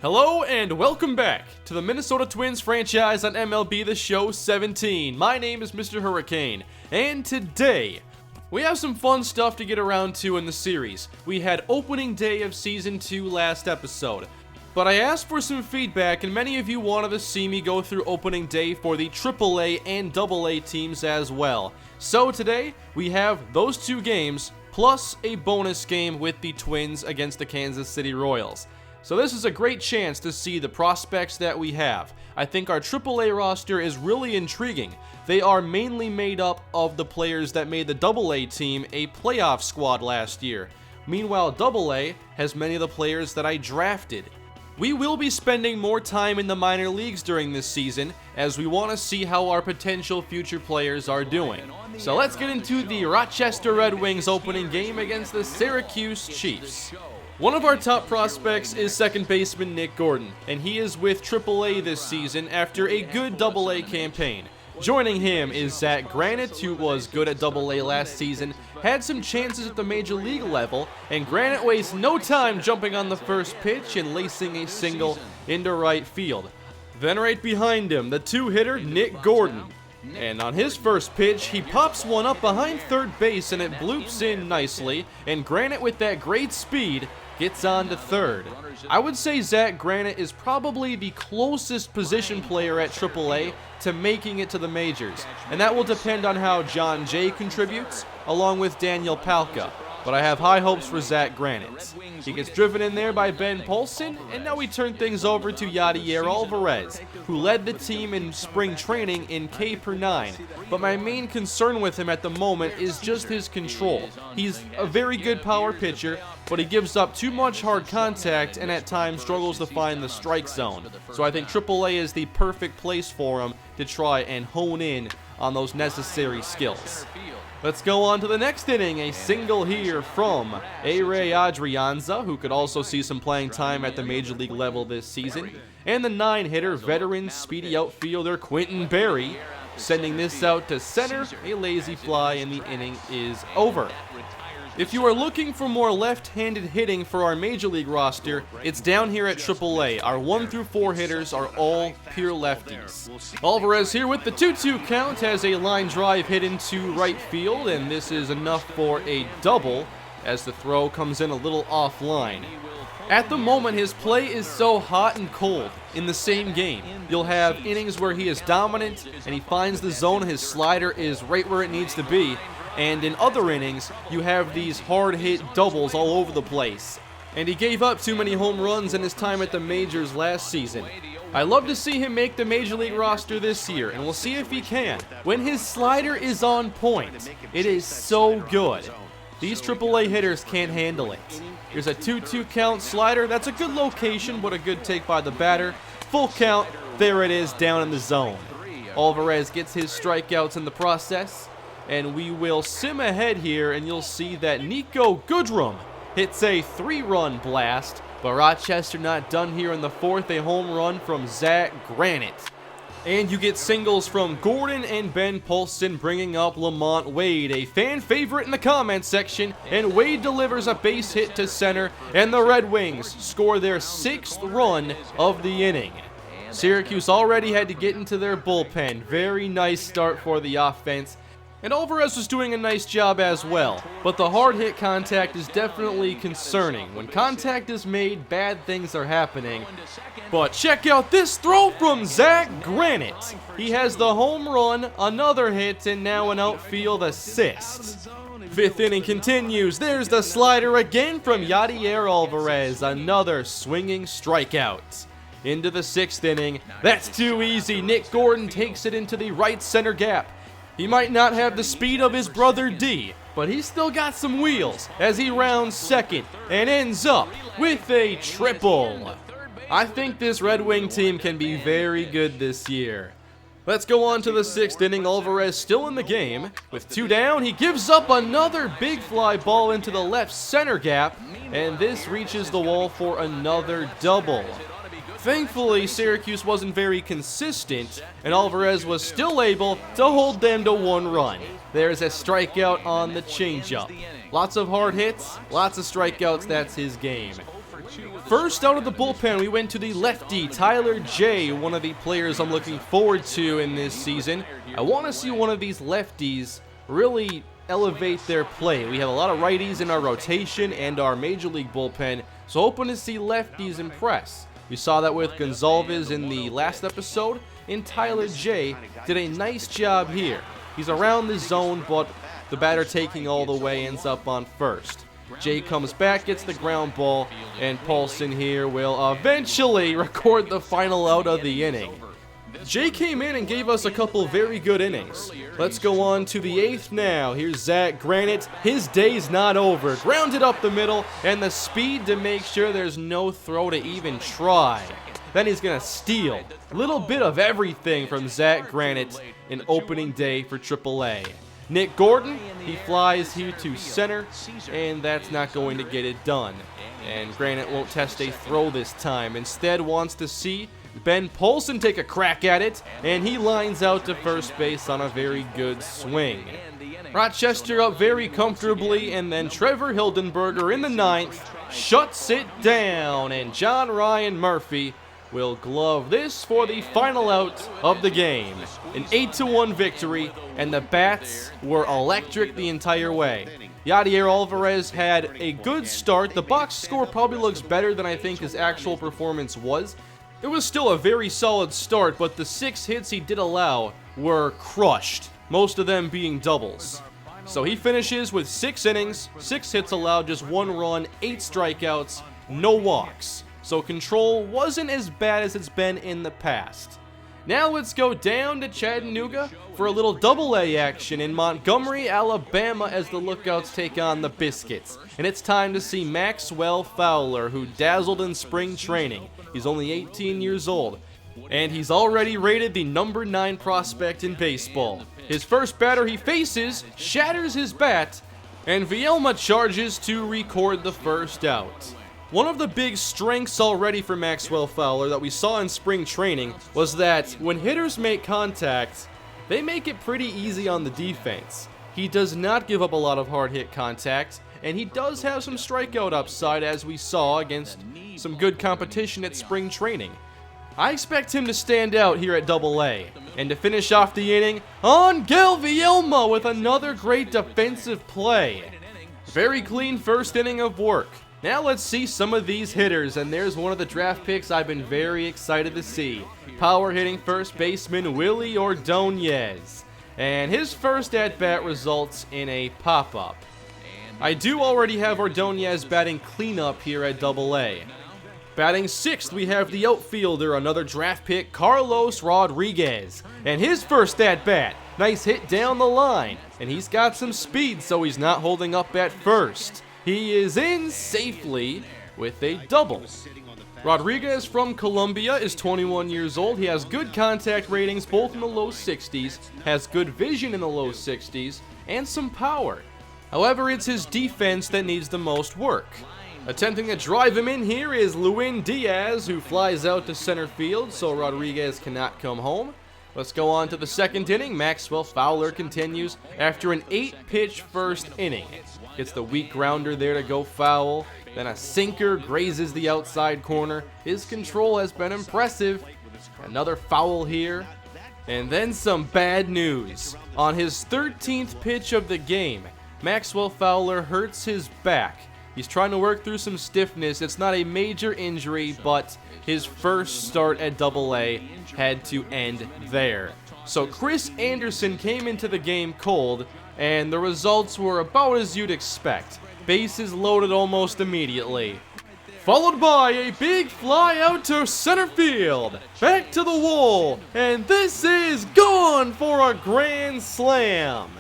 Hello and welcome back to the Minnesota Twins franchise on MLB The Show 17. My name is MrHurriicane, and today we have some fun stuff to get around to in the series. We had opening day of Season 2 last episode, but I asked for some feedback and many of you wanted to see me go through opening day for the AAA and AA teams as well. So today we have those two games plus a bonus game with the Twins against the Kansas City Royals. So this is a great chance to see the prospects that we have. I think our AAA roster is really intriguing. They are mainly made up of the players that made the AA team a playoff squad last year. Meanwhile, AA has many of the players that I drafted. We will be spending more time in the minor leagues during this season as we want to see how our potential future players are doing. So let's get into the Rochester Red Wings opening game against the Syracuse Chiefs. One of our top prospects is second baseman Nick Gordon, and he is with AAA this season after a good AA campaign. Joining him is Zach Granite, who was good at AA last season, had some chances at the major league level, and Granite wastes no time jumping on the first pitch and lacing a single into right field. Then right behind him, the two-hitter Nick Gordon. And on his first pitch, he pops one up behind third base and it bloops in nicely, and Granite with that great speed gets on to third. I would say Zach Granite is probably the closest position player at AAA to making it to the majors, and that will depend on how John Jay contributes, along with Daniel Palka. But I have high hopes for Zach Granite. He gets driven in there by Ben Polson, and now we turn things over to Yadier Alvarez, who led the team in spring training in K/9. But my main concern with him at the moment is just his control. He's a very good power pitcher, but he gives up too much hard contact and at times struggles to find the strike zone. So I think AAA is the perfect place for him to try and hone in on those necessary skills. Let's go on to the next inning, a single here from A-Ray Adrianza, who could also see some playing time at the major league level this season, and the 9-hitter veteran speedy outfielder Quentin Berry, sending this out to center, a lazy fly, and the inning is over. If you are looking for more left-handed hitting for our Major League roster, it's down here at AAA. Our 1 through 4 hitters are all pure lefties. Alvarez here with the 2-2 count has a line drive hit into right field, and this is enough for a double as the throw comes in a little offline. At the moment, his play is so hot and cold in the same game. You'll have innings where he is dominant and he finds the zone, his slider is right where it needs to be. And in other innings, you have these hard-hit doubles all over the place. And he gave up too many home runs in his time at the majors last season. I love to see him make the Major League roster this year, and we'll see if he can. When his slider is on point, it is so good. These AAA hitters can't handle it. Here's a 2-2 count slider. That's a good location, but a good take by the batter. Full count. There it is, down in the zone. Alvarez gets his strikeouts in the process. And we will sim ahead here, and you'll see that Nico Goodrum hits a 3-run blast, but Rochester not done here in the 4th, a home run from Zach Granite. And you get singles from Gordon and Ben Polson, bringing up Lamont Wade, a fan favorite in the comment section, and Wade delivers a base hit to center, and the Red Wings score their 6th run of the inning. Syracuse already had to get into their bullpen. Very nice start for the offense. And Alvarez was doing a nice job as well, but the hard hit contact is definitely concerning. When contact is made, bad things are happening. But check out this throw from Zach Granite. He has the home run, another hit, and now an outfield assist. 5th inning continues. There's the slider again from Yadier Alvarez, another swinging strikeout. Into the 6th inning. That's too easy. Nick Gordon takes it into the right center gap. He might not have the speed of his brother D, but he's still got some wheels as he rounds second and ends up with a triple. I think this Red Wing team can be very good this year. Let's go on to the 6th inning. Alvarez still in the game. With 2 down, he gives up another big fly ball into the left center gap, and this reaches the wall for another double. Thankfully, Syracuse wasn't very consistent, and Alvarez was still able to hold them to 1 run. There's a strikeout on the changeup. Lots of hard hits, lots of strikeouts, that's his game. First out of the bullpen, we went to the lefty, Tyler J., one of the players I'm looking forward to in this season. I want to see one of these lefties really elevate their play. We have a lot of righties in our rotation and our major league bullpen, so hoping to see lefties impress. We saw that with Gonzalez in the last episode, and Tyler J. did a nice job here. He's around the zone, but the batter taking all the way ends up on first. Jay comes back, gets the ground ball, and Paulson here will eventually record the final out of the inning. Jay came in and gave us a couple very good innings. Let's go on to the 8th now. Here's Zach Granite. His day's not over. Grounded up the middle, and the speed to make sure there's no throw to even try. Then he's going to steal. Little bit of everything from Zach Granite in opening day for AAA. Nick Gordon, he flies here to center, and that's not going to get it done. And Granite won't test a throw this time. Instead wants to see Ben Paulson take a crack at it, and he lines out to first base on a very good swing. Rochester up very comfortably, and then Trevor Hildenberger in the 9th shuts it down, and John Ryan Murphy will glove this for the final out of the game. An 8-1 victory, and the bats were electric the entire way. Yadier Alvarez had a good start. The box score probably looks better than I think his actual performance was. It was still a very solid start, but the 6 hits he did allow were crushed, most of them being doubles. So he finishes with 6 innings, 6 hits allowed, just 1 run, 8 strikeouts, no walks. So control wasn't as bad as it's been in the past. Now let's go down to Chattanooga for a little AA action in Montgomery, Alabama, as the Lookouts take on the Biscuits. And it's time to see Maxwell Fowler, who dazzled in spring training. He's only 18 years old, and he's already rated the number 9 prospect in baseball. His first batter he faces shatters his bat, and Vielma charges to record the first out. One of the big strengths already for Maxwell Fowler that we saw in spring training was that when hitters make contact, they make it pretty easy on the defense. He does not give up a lot of hard hit contact, and he does have some strikeout upside, as we saw against some good competition at spring training. I expect him to stand out here at AA. And to finish off the inning, Angel Vielma with another great defensive play. Very clean first inning of work. Now let's see some of these hitters, and there's one of the draft picks I've been very excited to see. Power hitting first baseman Willie Ordonez. And his first at-bat results in a pop-up. I do already have Ordonez batting cleanup here at AA. Batting 6th, we have the outfielder, another draft pick, Carlos Rodriguez. And his first at-bat, nice hit down the line. And he's got some speed, so he's not holding up at first. He is in safely with a double. Rodriguez from Colombia is 21 years old. He has good contact ratings, both in the low 60s, has good vision in the low 60s, and some power. However, it's his defense that needs the most work. Attempting to drive him in here is Lewin Diaz, who flies out to center field, so Rodriguez cannot come home. Let's go on to the 2nd inning. Maxwell Fowler continues after an 8-pitch first inning. Gets the weak grounder there to go foul. Then a sinker grazes the outside corner. His control has been impressive. Another foul here. And then some bad news. On his 13th pitch of the game, Maxwell Fowler hurts his back. He's trying to work through some stiffness. It's not a major injury, but his first start at AA had to end there. So Chris Anderson came into the game cold, and the results were about as you'd expect. Bases loaded almost immediately. Followed by a big fly out to center field. Back to the wall, and this is gone for a grand slam.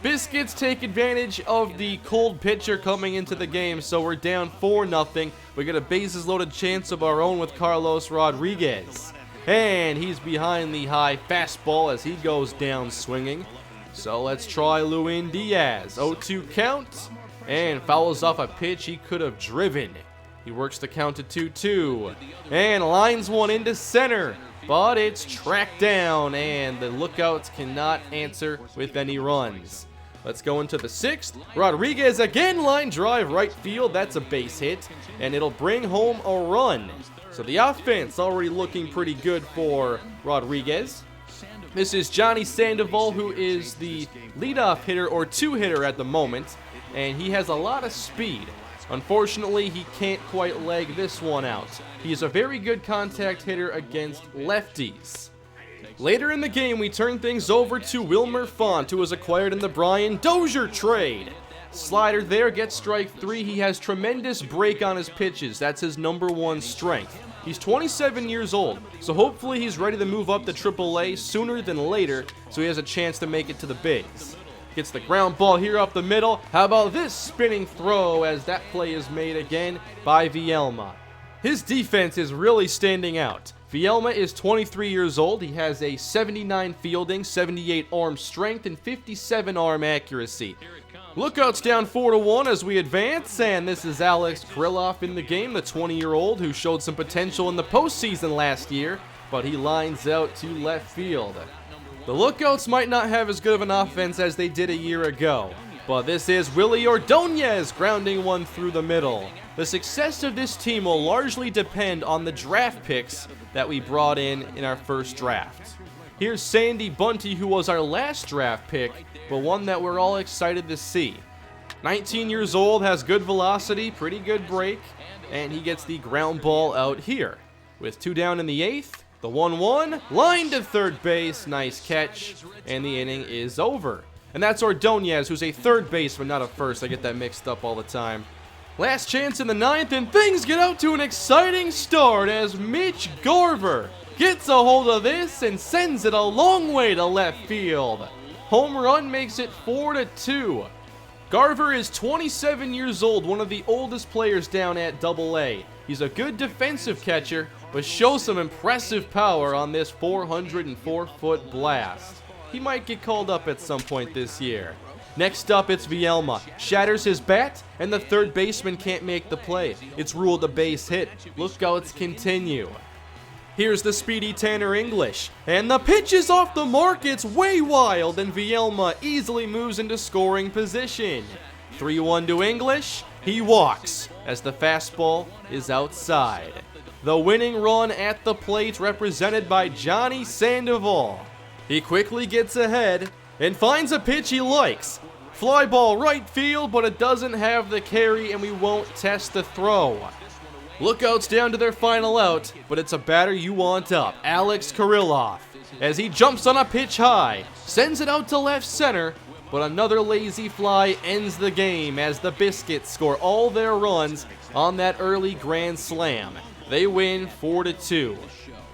Biscuits take advantage of the cold pitcher coming into the game, so we're down 4-0. We get a bases loaded chance of our own with Carlos Rodriguez. And he's behind the high fastball as he goes down swinging. So let's try Lewin Diaz. 0-2 count, and fouls off a pitch he could have driven. He works the count to 2-2, and lines one into center. But it's tracked down, and the Lookouts cannot answer with any runs. Let's go into the 6th. Rodriguez again, line drive right field. That's a base hit, and it'll bring home a run. So the offense already looking pretty good for Rodriguez. This is Johnny Sandoval, who is the leadoff hitter or 2-hitter at the moment, and he has a lot of speed. Unfortunately, he can't quite leg this one out. He is a very good contact hitter against lefties. Later in the game, we turn things over to Wilmer Font, who was acquired in the Brian Dozier trade. Slider there, gets strike 3. He has tremendous break on his pitches. That's his #1 strength. He's 27 years old, so hopefully he's ready to move up to AAA sooner than later, so he has a chance to make it to the bigs. Gets the ground ball here up the middle. How about this spinning throw as that play is made again by Vielma. His defense is really standing out. Vielma is 23 years old. He has a 79 fielding, 78 arm strength, and 57 arm accuracy. Lookouts down 4-1 as we advance, and this is Alex Kirilloff in the game, the 20-year-old who showed some potential in the postseason last year, but he lines out to left field. The Lookouts might not have as good of an offense as they did a year ago, but this is Willie Ordonez grounding one through the middle. The success of this team will largely depend on the draft picks that we brought in our first draft. Here's Sandy Bunty, who was our last draft pick, but one that we're all excited to see. 19 years old, has good velocity, pretty good break, and he gets the ground ball out here. With 2 down in the 8th, the 1-1, line to third base, nice catch, and the inning is over. And that's Ordonez, who's a third baseman, not a first. I get that mixed up all the time. Last chance in the 9th, and things get out to an exciting start as Mitch Garver gets a hold of this and sends it a long way to left field. Home run makes it 4-2. Garver is 27 years old, one of the oldest players down at AA. He's a good defensive catcher, but shows some impressive power on this 404-foot blast. He might get called up at some point this year. Next up, it's Vielma. Shatters his bat, and the third baseman can't make the play. It's ruled a base hit. Lookouts continue. Here's the speedy Tanner English, and the pitch is off the mark. It's way wild, and Vielma easily moves into scoring position. 3-1 to English. He walks as the fastball is outside. The winning run at the plate represented by Johnny Sandoval. He quickly gets ahead and finds a pitch he likes. Fly ball right field, but it doesn't have the carry, and we won't test the throw. Lookouts down to their final out, but it's a batter you want up, Alex Kirilloff, as he jumps on a pitch high, sends it out to left center, but another lazy fly ends the game as the Biscuits score all their runs on that early grand slam. They win 4-2.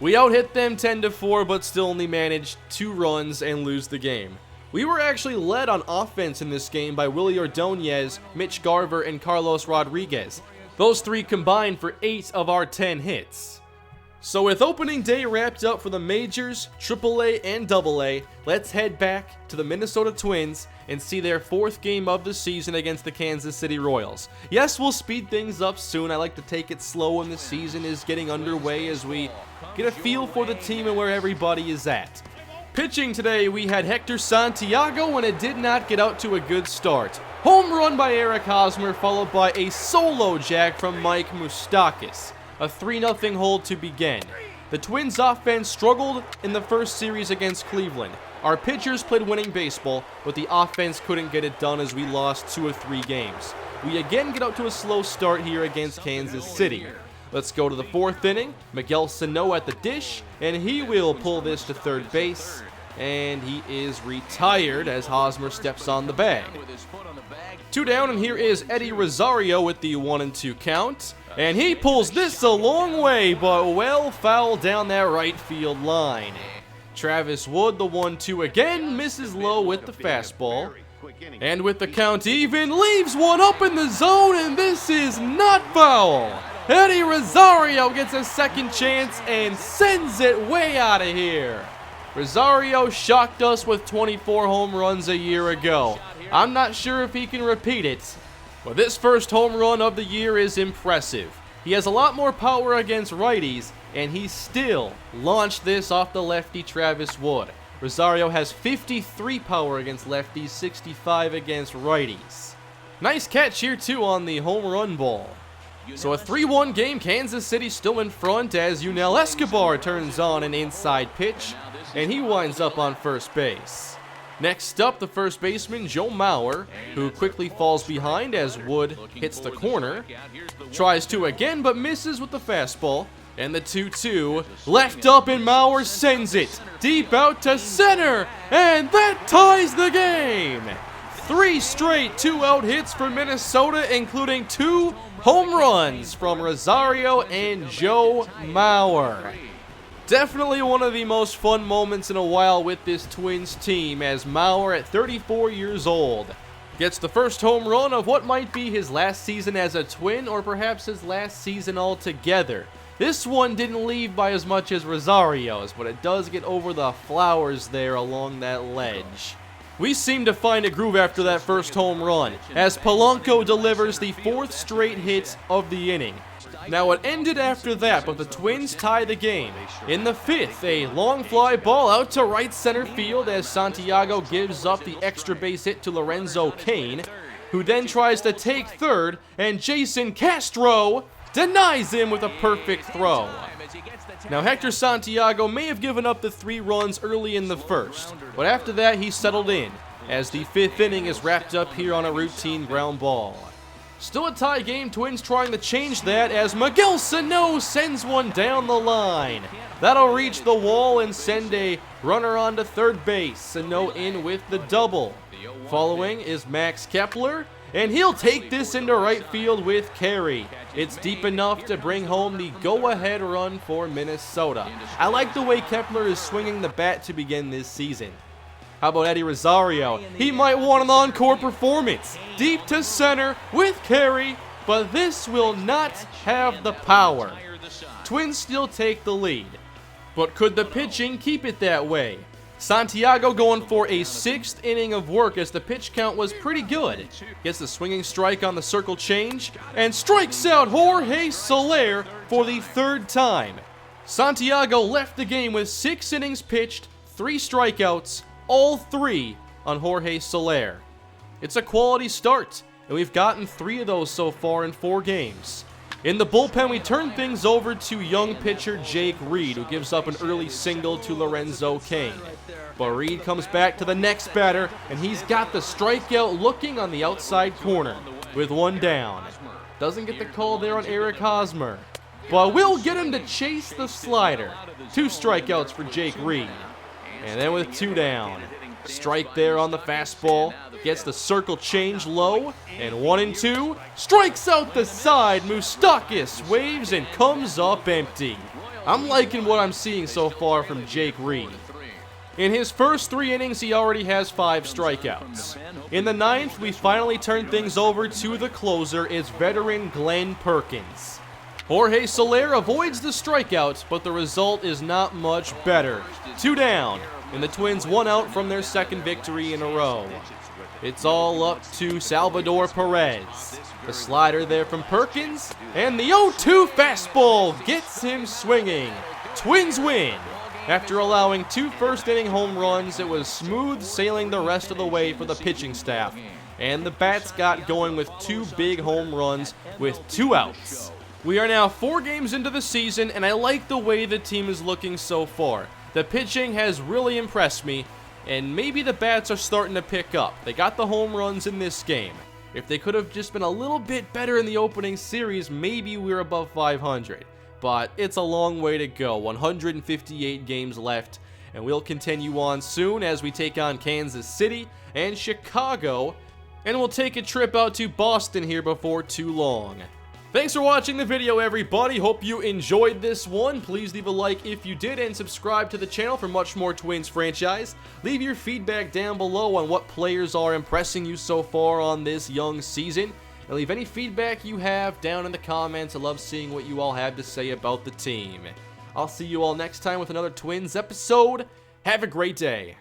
We out-hit them 10-4, but still only managed 2 runs and lose the game. We were actually led on offense in this game by Willie Ordonez, Mitch Garver, and Carlos Rodriguez. Those 3 combined for 8 of our 10 hits. So with opening day wrapped up for the majors, AAA and AA, let's head back to the Minnesota Twins and see their 4th game of the season against the Kansas City Royals. Yes, we'll speed things up soon. I like to take it slow when the season is getting underway as we get a feel for the team and where everybody is at. Pitching today, we had Hector Santiago, and it did not get out to a good start. Home run by Eric Hosmer, followed by a solo jack from Mike Moustakas. A 3-0 hold to begin. The Twins' offense struggled in the first series against Cleveland. Our pitchers played winning baseball, but the offense couldn't get it done as we lost 2 of 3 games. We again get out to a slow start here against Kansas City. Let's go to the 4th inning. Miguel Sano at the dish, and he will pull this to third base, and he is retired as Hosmer steps on the bag. 2 down, and here is Eddie Rosario with the 1-2 count, and he pulls this a long way, but well foul down that right field line. Travis Wood, the 1-2 again, misses low with the fastball, and with the count even, leaves one up in the zone, and this is not foul. Eddie Rosario gets a second chance and sends it way out of here. Rosario shocked us with 24 home runs a year ago. I'm not sure if he can repeat it, but this first home run of the year is impressive. He has a lot more power against righties, and he still launched this off the lefty Travis Wood. Rosario has 53 power against lefties, 65 against righties. Nice catch here too on the home run ball. So a 3-1 game, Kansas City still in front as Yunel Escobar turns on an inside pitch, and he winds up on first base. Next up, the first baseman, Joe Mauer, who quickly falls behind as Wood hits the corner. Tries to again, but misses with the fastball. And the 2-2, left up, and Mauer sends it deep out to center, and that ties the game! 3 straight 2-out hits for Minnesota, including 2 home runs from Rosario and Joe Mauer. Definitely one of the most fun moments in a while with this Twins team, as Mauer, at 34 years old, gets the first home run of what might be his last season as a Twin, or perhaps his last season altogether. This one didn't leave by as much as Rosario's, but it does get over the flowers there along that ledge. We seem to find a groove after that first home run, as Polanco delivers the 4th straight hit of the inning. Now it ended after that, but the Twins tie the game. In the 5th, a long fly ball out to right center field as Santiago gives up the extra base hit to Lorenzo Cain, who then tries to take third, and Jason Castro denies him with a perfect throw. Now Hector Santiago may have given up the 3 runs early in the first, but after that he settled in, as the 5th inning is wrapped up here on a routine ground ball. Still a tie game, Twins trying to change that as Miguel Sano sends one down the line. That'll reach the wall and send a runner on to third base. Sano in with the double. Following is Max Kepler, and he'll take this into right field with Carey. It's deep enough to bring home the go-ahead run for Minnesota. I like the way Kepler is swinging the bat to begin this season. How about Eddie Rosario? He might want an encore performance. Deep to center with Carey, but this will not have the power. Twins still take the lead. But could the pitching keep it that way? Santiago going for a 6th inning of work as the pitch count was pretty good. Gets the swinging strike on the circle change and strikes out Jorge Soler for the 3rd time. Santiago left the game with 6 innings pitched, 3 strikeouts, all 3 on Jorge Soler. It's a quality start, and we've gotten 3 of those so far in 4 games. In the bullpen, we turn things over to young pitcher Jake Reed, who gives up an early single to Lorenzo Cain. But Reed comes back to the next batter, and he's got the strikeout looking on the outside corner with 1 down. Doesn't get the call there on Eric Hosmer, but we'll get him to chase the slider. 2 strikeouts for Jake Reed. And then with 2 down, strike there on the fastball, gets the circle change low, and 1-2, strikes out the side. Moustakas waves and comes up empty. I'm liking what I'm seeing so far from Jake Reed. In his first 3 innings, he already has 5 strikeouts. In the 9th, we finally turn things over to the closer. It's veteran Glenn Perkins. Jorge Soler avoids the strikeouts, but the result is not much better. 2 down, and the Twins 1 out from their 2nd victory in a row. It's all up to Salvador Perez. The slider there from Perkins, and the 0-2 fastball gets him swinging. Twins win. After allowing 2 first-inning home runs, it was smooth sailing the rest of the way for the pitching staff. And the bats got going with 2 big home runs with 2 outs. We are now 4 games into the season, and I like the way the team is looking so far. The pitching has really impressed me, and maybe the bats are starting to pick up. They got the home runs in this game. If they could have just been a little bit better in the opening series, maybe we're above 500. But it's a long way to go. 158 games left, and we'll continue on soon as we take on Kansas City and Chicago, and we'll take a trip out to Boston here before too long. Thanks for watching the video, everybody. Hope you enjoyed this one. Please leave a like if you did, and subscribe to the channel for much more Twins franchise. Leave your feedback down below on what players are impressing you so far on this young season. And leave any feedback you have down in the comments. I love seeing what you all have to say about the team. I'll see you all next time with another Twins episode. Have a great day.